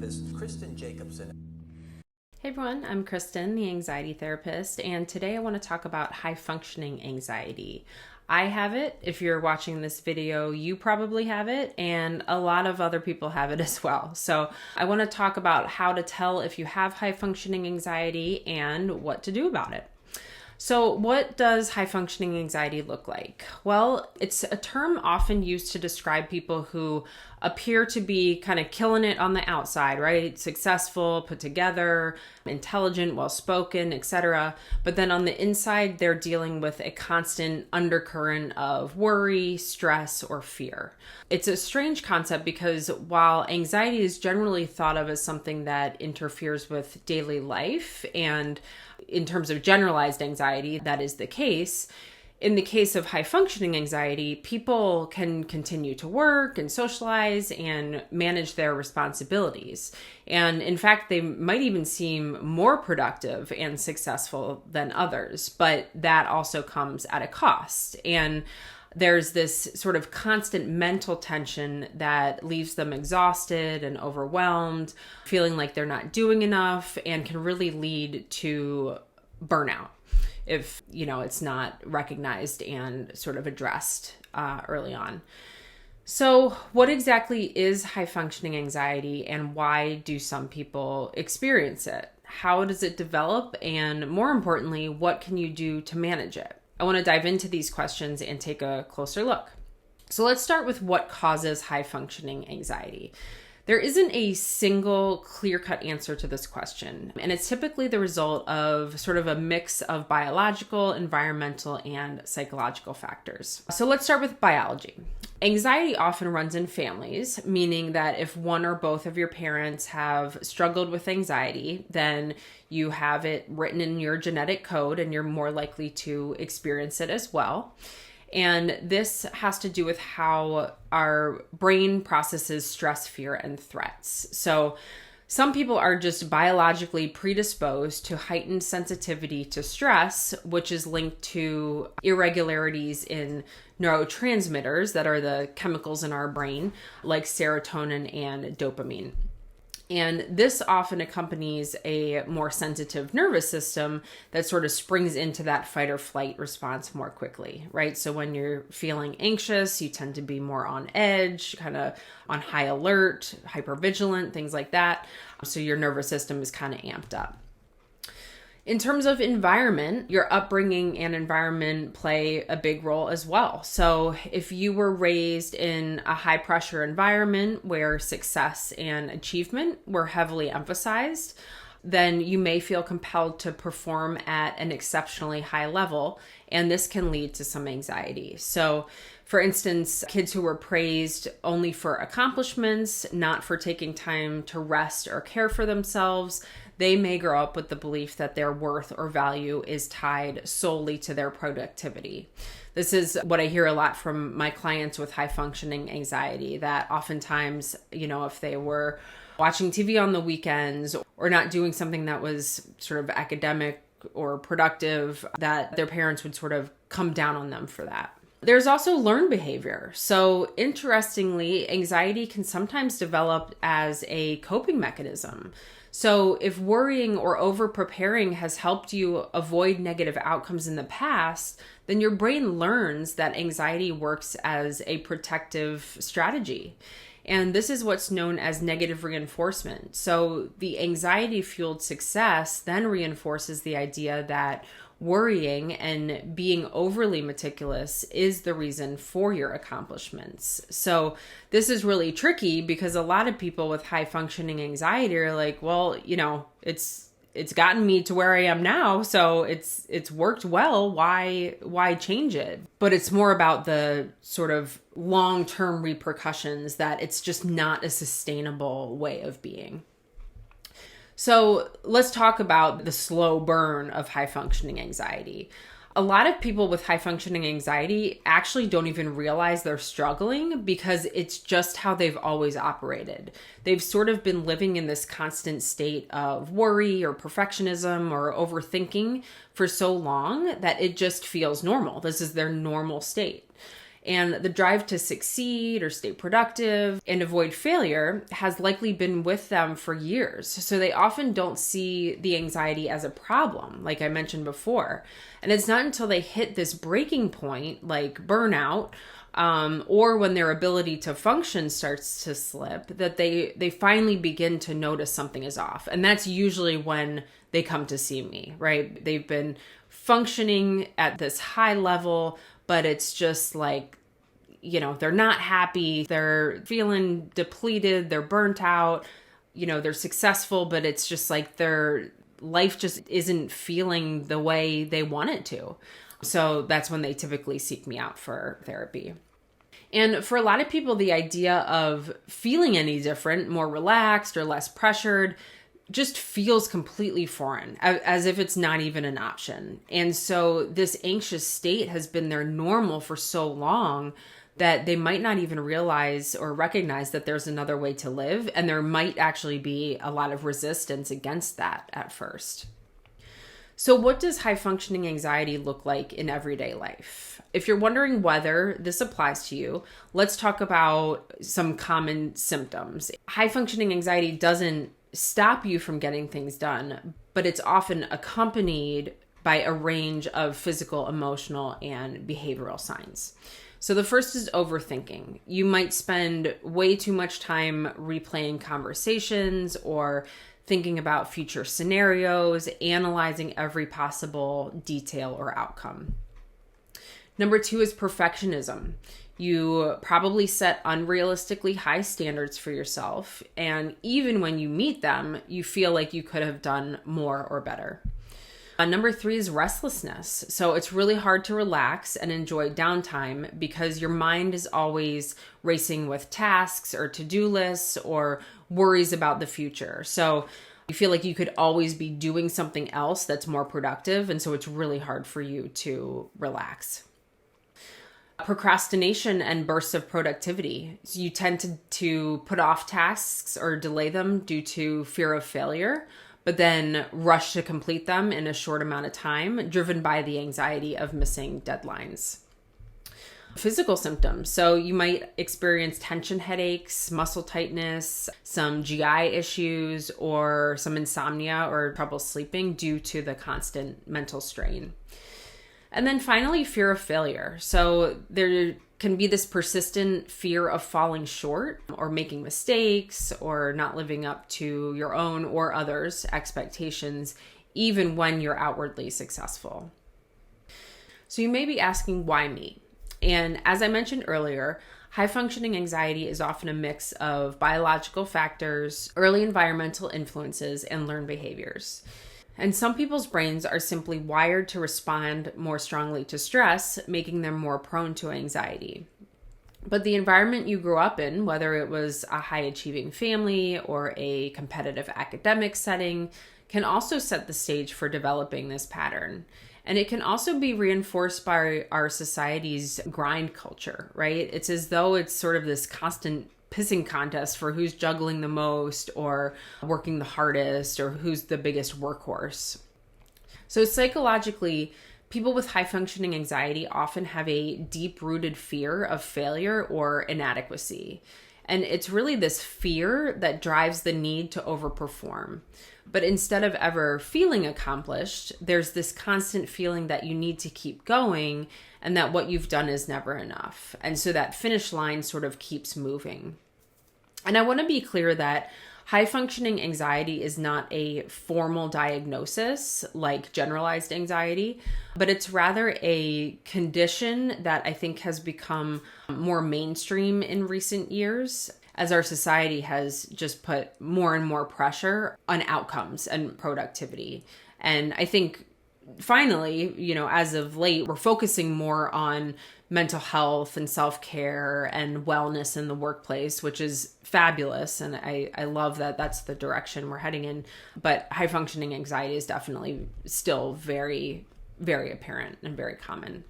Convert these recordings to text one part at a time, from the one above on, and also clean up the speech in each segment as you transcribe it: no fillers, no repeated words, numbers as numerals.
therapist Kristen Jacobson. Hey everyone, I'm Kristen, the anxiety therapist, and today I want to talk about high functioning anxiety. I have it. If you're watching this video, you probably have it, and a lot of other people have it as well. So I want to talk about how to tell if you have high functioning anxiety and what to do about it. So what does high functioning anxiety look like? Well, it's a term often used to describe people who appear to be kind of killing it on the outside, right? Successful, put together, intelligent, well-spoken, etc. But then on the inside, they're dealing with a constant undercurrent of worry, stress, or fear. It's a strange concept because while anxiety is generally thought of as something that interferes with daily life, and in terms of generalized anxiety, that is the case. In the case of high functioning anxiety, people can continue to work and socialize and manage their responsibilities. And in fact, they might even seem more productive and successful than others, but that also comes at a cost. And there's this sort of constant mental tension that leaves them exhausted and overwhelmed, feeling like they're not doing enough, and can really lead to burnout if, it's not recognized and sort of addressed early on. So what exactly is high functioning anxiety, and why do some people experience it? How does it develop? And more importantly, what can you do to manage it? I want to dive into these questions and take a closer look. So let's start with what causes high functioning anxiety. There isn't a single clear-cut answer to this question, and it's typically the result of sort of a mix of biological, environmental, and psychological factors. So let's start with biology. Anxiety often runs in families, meaning that if one or both of your parents have struggled with anxiety, then you have it written in your genetic code and you're more likely to experience it as well. And this has to do with how our brain processes stress, fear, and threats. So some people are just biologically predisposed to heightened sensitivity to stress, which is linked to irregularities in neurotransmitters that are the chemicals in our brain, like serotonin and dopamine. And this often accompanies a more sensitive nervous system that sort of springs into that fight or flight response more quickly, right? So when you're feeling anxious, you tend to be more on edge, kind of on high alert, hypervigilant, things like that. So your nervous system is kind of amped up. In terms of environment, your upbringing and environment play a big role as well. So if you were raised in a high pressure environment where success and achievement were heavily emphasized, then you may feel compelled to perform at an exceptionally high level, and this can lead to some anxiety. So for instance, kids who were praised only for accomplishments, not for taking time to rest or care for themselves, they may grow up with the belief that their worth or value is tied solely to their productivity. This is what I hear a lot from my clients with high functioning anxiety, that oftentimes, if they were watching TV on the weekends or not doing something that was sort of academic or productive, that their parents would sort of come down on them for that. There's also learned behavior. So interestingly, anxiety can sometimes develop as a coping mechanism. So if worrying or over-preparing has helped you avoid negative outcomes in the past, then your brain learns that anxiety works as a protective strategy. And this is what's known as negative reinforcement. So the anxiety-fueled success then reinforces the idea that worrying and being overly meticulous is the reason for your accomplishments. So this is really tricky because a lot of people with high functioning anxiety are like, well, it's gotten me to where I am now, so it's worked well. Why change it? But it's more about the sort of long-term repercussions, that it's just not a sustainable way of being. So let's talk about the slow burn of high functioning anxiety. A lot of people with high functioning anxiety actually don't even realize they're struggling because it's just how they've always operated. They've sort of been living in this constant state of worry or perfectionism or overthinking for so long that it just feels normal. This is their normal state. And the drive to succeed or stay productive and avoid failure has likely been with them for years. So they often don't see the anxiety as a problem, like I mentioned before. And it's not until they hit this breaking point, like burnout, or when their ability to function starts to slip, that they finally begin to notice something is off. And that's usually when they come to see me, right? They've been functioning at this high level, but it's just like, they're not happy. They're feeling depleted. They're burnt out. They're successful, but it's just like their life just isn't feeling the way they want it to. So that's when they typically seek me out for therapy. And for a lot of people, the idea of feeling any different, more relaxed or less pressured, just feels completely foreign, as if it's not even an option. And so this anxious state has been their normal for so long that they might not even realize or recognize that there's another way to live. And there might actually be a lot of resistance against that at first. So what does high functioning anxiety look like in everyday life? If you're wondering whether this applies to you, let's talk about some common symptoms. High functioning anxiety doesn't stop you from getting things done, but it's often accompanied by a range of physical, emotional, and behavioral signs. So the first is overthinking. You might spend way too much time replaying conversations or thinking about future scenarios, analyzing every possible detail or outcome. Number 2 is perfectionism. You probably set unrealistically high standards for yourself, and even when you meet them, you feel like you could have done more or better. Number 3 is restlessness. So it's really hard to relax and enjoy downtime because your mind is always racing with tasks or to-do lists or worries about the future. So you feel like you could always be doing something else that's more productive, and so it's really hard for you to relax. Procrastination and bursts of productivity. So you tend to put off tasks or delay them due to fear of failure, but then rush to complete them in a short amount of time, driven by the anxiety of missing deadlines. Physical symptoms. So you might experience tension headaches, muscle tightness, some GI issues, or some insomnia or trouble sleeping due to the constant mental strain. And then finally, fear of failure. So there can be this persistent fear of falling short or making mistakes or not living up to your own or others' expectations, even when you're outwardly successful. So you may be asking, why me? And as I mentioned earlier, high functioning anxiety is often a mix of biological factors, early environmental influences, and learned behaviors. And some people's brains are simply wired to respond more strongly to stress, making them more prone to anxiety. But the environment you grew up in, whether it was a high-achieving family or a competitive academic setting, can also set the stage for developing this pattern. And it can also be reinforced by our society's grind culture, right? It's as though it's sort of this constant pissing contest for who's juggling the most or working the hardest or who's the biggest workhorse. So psychologically, people with high functioning anxiety often have a deep-rooted fear of failure or inadequacy. And it's really this fear that drives the need to overperform. But instead of ever feeling accomplished, there's this constant feeling that you need to keep going and that what you've done is never enough. And so that finish line sort of keeps moving. And I want to be clear that high functioning anxiety is not a formal diagnosis like generalized anxiety, but it's rather a condition that I think has become more mainstream in recent years as our society has just put more and more pressure on outcomes and productivity. And I think finally, as of late, we're focusing more on mental health and self-care and wellness in the workplace, which is fabulous. And I love that that's the direction we're heading in. But high functioning anxiety is definitely still very, very apparent and very common.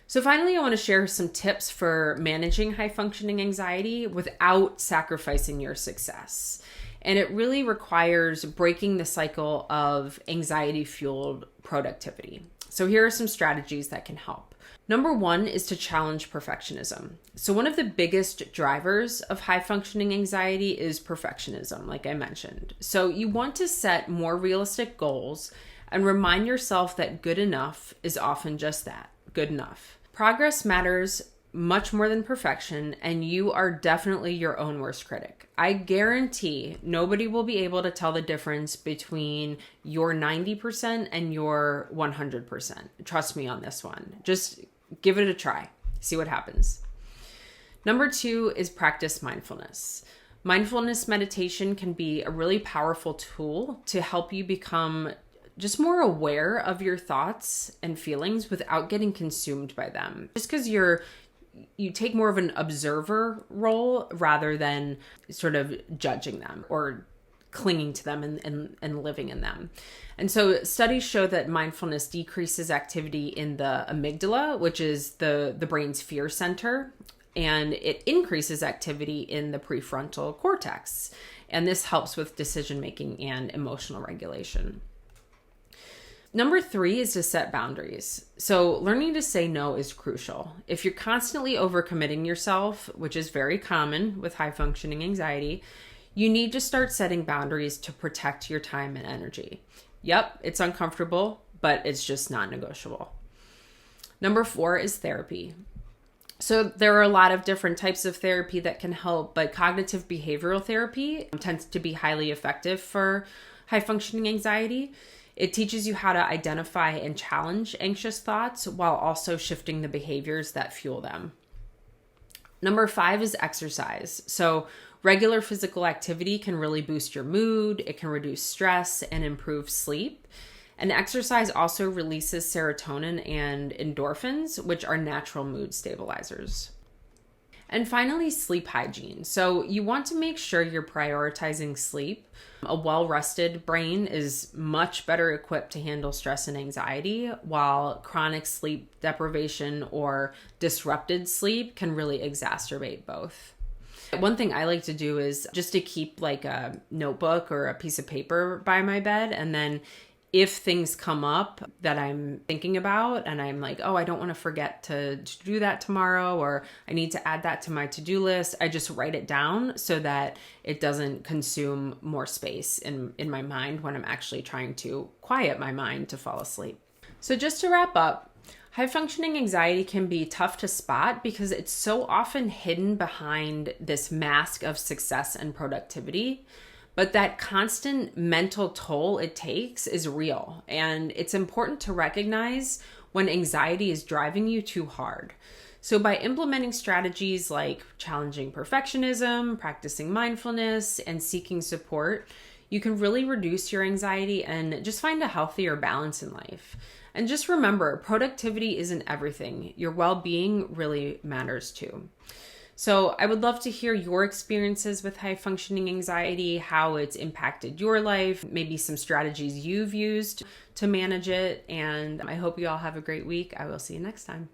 So finally, I want to share some tips for managing high functioning anxiety without sacrificing your success. And it really requires breaking the cycle of anxiety-fueled productivity. So here are some strategies that can help. Number one is to challenge perfectionism. So one of the biggest drivers of high functioning anxiety is perfectionism, like I mentioned. So you want to set more realistic goals and remind yourself that good enough is often just that, good enough. Progress matters much more than perfection, and you are definitely your own worst critic. I guarantee nobody will be able to tell the difference between your 90% and your 100%. Trust me on this one. Just give it a try. See what happens. Number two is practice mindfulness. Mindfulness meditation can be a really powerful tool to help you become just more aware of your thoughts and feelings without getting consumed by them. Just because you take more of an observer role rather than sort of judging them or clinging to them and living in them. And so studies show that mindfulness decreases activity in the amygdala, which is the brain's fear center, and it increases activity in the prefrontal cortex. And this helps with decision making and emotional regulation. Number three is to set boundaries. So learning to say no is crucial. If you're constantly overcommitting yourself, which is very common with high functioning anxiety, you need to start setting boundaries to protect your time and energy. Yep, it's uncomfortable, but it's just not negotiable. Number four is therapy. So there are a lot of different types of therapy that can help, but cognitive behavioral therapy tends to be highly effective for high functioning anxiety. It teaches you how to identify and challenge anxious thoughts while also shifting the behaviors that fuel them. Number five is exercise. So regular physical activity can really boost your mood, it can reduce stress and improve sleep. And exercise also releases serotonin and endorphins, which are natural mood stabilizers. And finally, sleep hygiene. So you want to make sure you're prioritizing sleep. A well-rested brain is much better equipped to handle stress and anxiety, while chronic sleep deprivation or disrupted sleep can really exacerbate both. One thing I like to do is just to keep like a notebook or a piece of paper by my bed, and then if things come up that I'm thinking about and I'm like, oh, I don't want to forget to do that tomorrow, or I need to add that to my to-do list, I just write it down so that it doesn't consume more space in my mind when I'm actually trying to quiet my mind to fall asleep. So just to wrap up, high functioning anxiety can be tough to spot because it's so often hidden behind this mask of success and productivity. But that constant mental toll it takes is real, and it's important to recognize when anxiety is driving you too hard. So by implementing strategies like challenging perfectionism, practicing mindfulness, and seeking support, you can really reduce your anxiety and just find a healthier balance in life. And just remember, productivity isn't everything. Your well-being really matters too. So I would love to hear your experiences with high functioning anxiety, how it's impacted your life, maybe some strategies you've used to manage it. And I hope you all have a great week. I will see you next time.